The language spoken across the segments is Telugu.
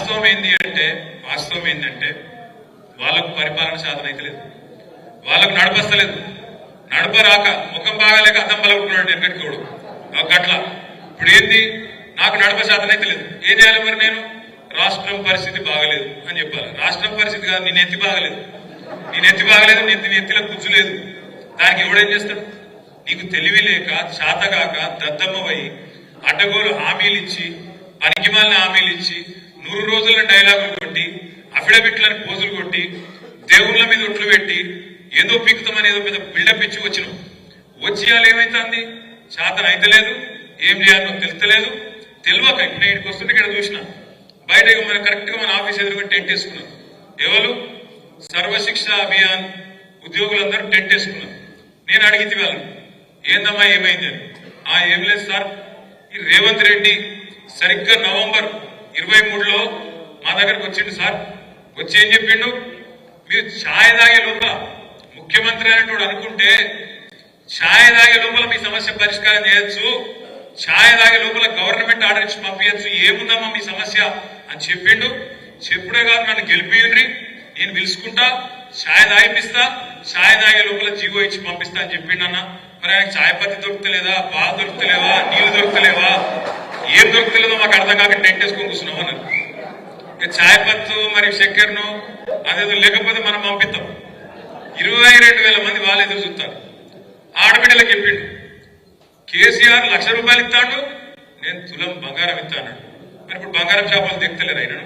వాస్తవం ఏంటంటే వాళ్ళకు పరిపాలన సాధన అయితే లేదు, వాళ్ళకు నడపస్తలేదు, నడపరాక ముఖం బాగాలేక అద్దం బలవుతున్నాడు ఎక్కడికోడు గట్ల. ఇప్పుడు ఏంది, నాకు నడప సాధన అయితే లేదు, ఏం చేయాలి మరి నేను? రాష్ట్రం పరిస్థితి బాగలేదు అని చెప్పాలి. రాష్ట్రం పరిస్థితి కాదు, నీ నెత్తి బాగలేదు, నీ నెత్తిలో కూర్చులేదు. దానికి ఎవడేం చేస్తాడు? నీకు తెలివి లేక శాతగాక దద్దమ్మవై అడ్డగోలు హామీలు ఇచ్చి, పనికిమాలిన హామీలు ఇచ్చి, 100 రోజుల డైలాగులు కొట్టి, అఫిడవిట్లను పోజులు కొట్టి, దేవుళ్ళ మీద ఒట్లు పెట్టి, ఏదో పీకుతామని ఏదో మీద బిల్డప్ ఇచ్చి వచ్చినాం. వచ్చేయాలి ఏమైతుంది? శాతం అయితే లేదు, ఏం చేయాలో తెలుస్తలేదు. తెలియక ఇప్పుడు ఇంటికి వస్తుంటే ఇక్కడ చూసిన బయట మన కరెక్ట్ గా మన ఆఫీస్ ఎదురుగా టెంట్ వేసుకున్నాం. ఎవరు? సర్వశిక్ష అభియాన్ ఉద్యోగులందరూ టెంట్ వేసుకున్నారు. నేను అడిగితే వాళ్ళని, ఏందమ్మా ఏమైంది అని. ఏం లేదు సార్, ఈ రేవంత్ రెడ్డి సరిగ్గా నవంబర్ 23లో మా దగ్గరకు వచ్చిండు సార్. వచ్చి ఏం చెప్పిండు? మీరు ఛాయ్ తాగే లోపల ముఖ్యమంత్రి అనేటోడు అనుకుంటే ఛాయ్ తాగే లోపల మీ సమస్య పరిష్కారం చేయొచ్చు, ఛాయ్ తాగే లోపల గవర్నమెంట్ ఆర్డర్ ఇచ్చి పంపించచ్చు, ఏముందమ్మా మీ సమస్య అని చెప్పిండు. చెప్పుడే కాదు, నన్ను గెలిపియండి, నేను పిలుచుకుంటా, ఛాయ్ తాగిపిస్తా, ఛాయ్ తాగే లోపల జీవో ఇచ్చి పంపిస్తా అని చెప్పిండన్న. మరి ఆయనకు ఛాయ్ పత్తి దొరుకుతలేదా, పాలు దొరుకుతలేవా, నీళ్లు దొరుకుతలేవా, ఏం దొరుకుతలేదో మాకు అర్థం కాక టెంట్ వేసుకొని కూర్చున్నాం అన్నారు. ఛాయ్ పత్తు మరి చక్కెరను అదేదో లేకపోతే మనం పంపిస్తాం. 22,000 మంది వాళ్ళు ఎదురు చూస్తారు. ఆడబిడ్డలకు చెప్పిండు, కేసీఆర్ ₹1,00,000 ఇస్తాడు, నేను తులం బంగారం ఇస్తాను. మరి ఇప్పుడు బంగారం చేపలు దిగుతలేదా? అయినాడు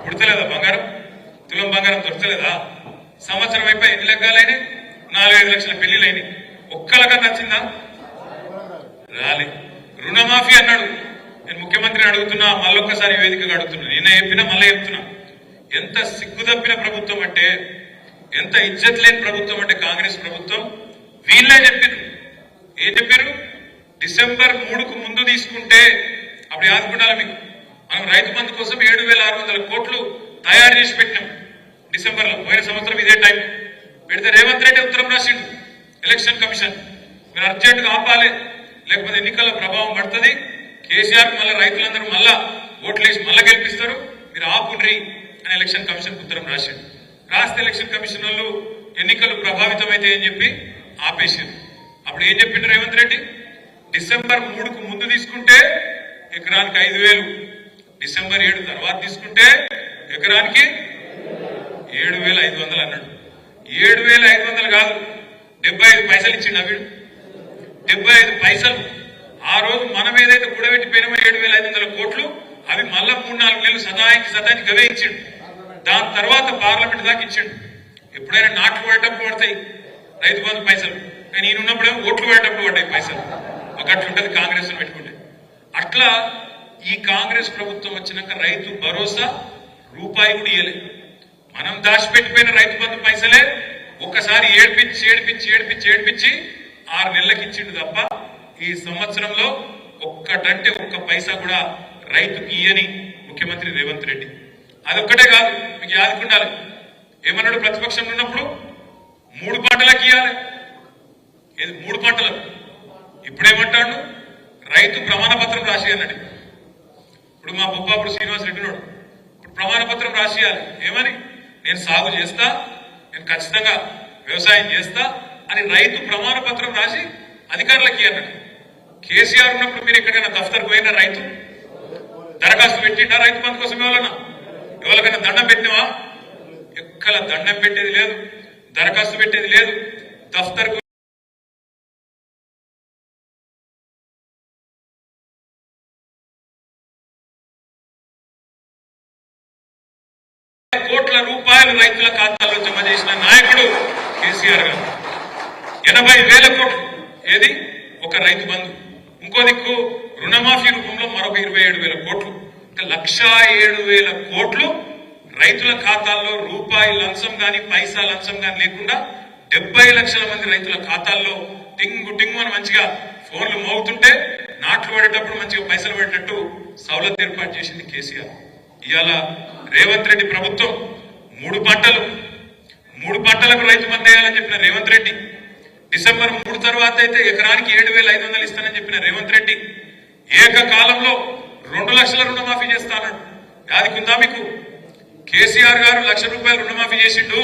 పుడతలేదా బంగారం? తులం బంగారం దొరకలేదా? సంవత్సరం అయిపోయి ఎన్ని లెగ్గాలైనాయి? 4-5 లక్షల పెళ్లిలైనాయి. ఒక్కలగా నచ్చిందా? రాలే. రుణమాఫీ అన్నాడు. నేను ముఖ్యమంత్రిని అడుగుతున్నా, మళ్ళొక్కసారి వేదికగా అడుగుతున్నా, నిన్న చెప్పినా మళ్ళీ చెప్తున్నా. ఎంత సిగ్గుదప్పిన ప్రభుత్వం అంటే, ఎంత ఇజ్జత్ లేని ప్రభుత్వం అంటే కాంగ్రెస్ ప్రభుత్వం. వీళ్ళే చెప్పారు. ఏం చెప్పారు? డిసెంబర్ 3కు ముందు తీసుకుంటే, అప్పుడు ఆదుకుంటారా మీకు, మనం రైతు బంధు కోసం 7,600 కోట్లు తయారు చేసి పెట్టినాం డిసెంబర్ లో. పోయిన సంవత్సరం ఇదే టైం పెడితే రేవంత్ రెడ్డి ఉత్తరం రాసిండు ఎలక్షన్ కమిషన్, మీరు అర్జెంటుగా ఆపాలి, లేకపోతే ఎన్నికల ప్రభావం పడుతుంది, కేసీఆర్ మళ్ళీ రైతులందరూ మళ్ళా ఓట్లేసి మళ్ళా గెలిపిస్తారు, మీరు ఆపుండ్రి అని ఎలక్షన్ కమిషన్ ఉత్తరం రాశారు. రాస్తే ఎలక్షన్ కమిషన్ వాళ్ళు ఎన్నికలు ప్రభావితమైతే అని చెప్పి ఆపేశారు. అప్పుడు ఏం చెప్పిండు రేవంత్ రెడ్డి? డిసెంబర్ 3కు ముందు తీసుకుంటే ఎకరానికి 5,000, డిసెంబర్ 7 తర్వాత తీసుకుంటే ఎకరానికి 7,500 అన్నాడు. 7,500 కాదు, 75 పైసలు ఇచ్చిండు అవి. 75 పైసలు ఆ రోజు మనం ఏదైతే కూడబెట్టిపోయినామో 7,500 కోట్లు, అవి మళ్ళా 3-4 నెలలు సదానికి గవే ఇచ్చిండు. దాని తర్వాత పార్లమెంట్ దాకా ఇచ్చిండు. ఎప్పుడైనా నాట్లు పడేటప్పుడు పడతాయి రైతు బంధు పైసలు, కానీ నేనున్నప్పుడేమో ఓట్లు పడేటప్పుడు పడ్డాయి పైసలు. ఒకట్లుంటది కాంగ్రెస్ పెట్టుకుంటే. అట్లా ఈ కాంగ్రెస్ ప్రభుత్వం వచ్చినాక రైతు భరోసా రూపాయి కూడా ఇయ్యలే. మనం దాచిపెట్టిపోయిన రైతు బంధు పైసలే ఒక్కసారి ఏడిపించి 6 నెలలకు ఇచ్చిండు తప్ప ఈ సంవత్సరంలో ఒక్కటంటే ఒక్క పైసా కూడా రైతుకి ఇయ్యని ముఖ్యమంత్రి రేవంత్ రెడ్డి. అదొక్కటే కాదు, మీకు యాదుకుండాలి, ఏమన్నాడు ప్రతిపక్షంలో ఉన్నప్పుడు? 3 పంటలకు ఇయ్యాలి. ఏది 3 పంటలకు? ఇప్పుడేమంటాడు? రైతు ప్రమాణ పత్రం రాసి అన్నాడు. ఇప్పుడు మా బొప్పాపుడు శ్రీనివాస్ రెడ్డి నాడు ఇప్పుడు ప్రమాణ పత్రం రాసియాలి. ఏమని? నేను సాగు చేస్తా, నేను ఖచ్చితంగా వ్యవసాయం చేస్తా అని రైతు ప్రమాణ పత్రం రాసి అధికారులకి అన్నాడు. కేసీఆర్ ఉన్నప్పుడు మీరు ఎక్కడైనా దఫ్తర్కు పోయినా రైతు దరఖాస్తు పెట్టిండా రైతు బంధు కోసం? ఎవరికైనా దండం పెట్టినవా? ఎక్కడ దండం పెట్టేది లేదు, దరఖాస్తు పెట్టేది లేదు. దఫ్తర్కు కోట్ల రూపాయలు రైతుల ఖాతాల్లో జమ చేసిన నాయకుడు కేసీఆర్ గారు. 80,000 కోట్లు ఏది? ఒక రైతు బంధు. ఇంకో దిక్కు రుణమాఫీ రూపంలో మరొక 27,000 కోట్లు. 1,07,000 కోట్లు రైతుల ఖాతాల్లో రూపాయి లంచం గాని పైసా లంచం గాని లేకుండా 70 లక్షల మంది రైతుల ఖాతాల్లో టింగు టింగు అని మంచిగా ఫోన్లు మోగుతుంటే నాట్లు పడేటప్పుడు మంచిగా పైసలు పడేటట్టు సౌలత్ ఏర్పాటు చేసింది కేసీఆర్. ఇవాళ రేవంత్ రెడ్డి ప్రభుత్వం 3 పంటలకు రైతు బంధు వేయాలని చెప్పిన రేవంత్ రెడ్డి, డిసెంబర్ 3 తర్వాత అయితే ఎకరానికి 7,500 ఇస్తానని చెప్పిన రేవంత్ రెడ్డి ఏకకాలంలో 2 లక్షల రుణమాఫీ చేస్తానన్నాడు. యాదికుందా మీకు? కేసీఆర్ గారు 1,00,000 రూపాయలు రుణమాఫీ చేసిండు.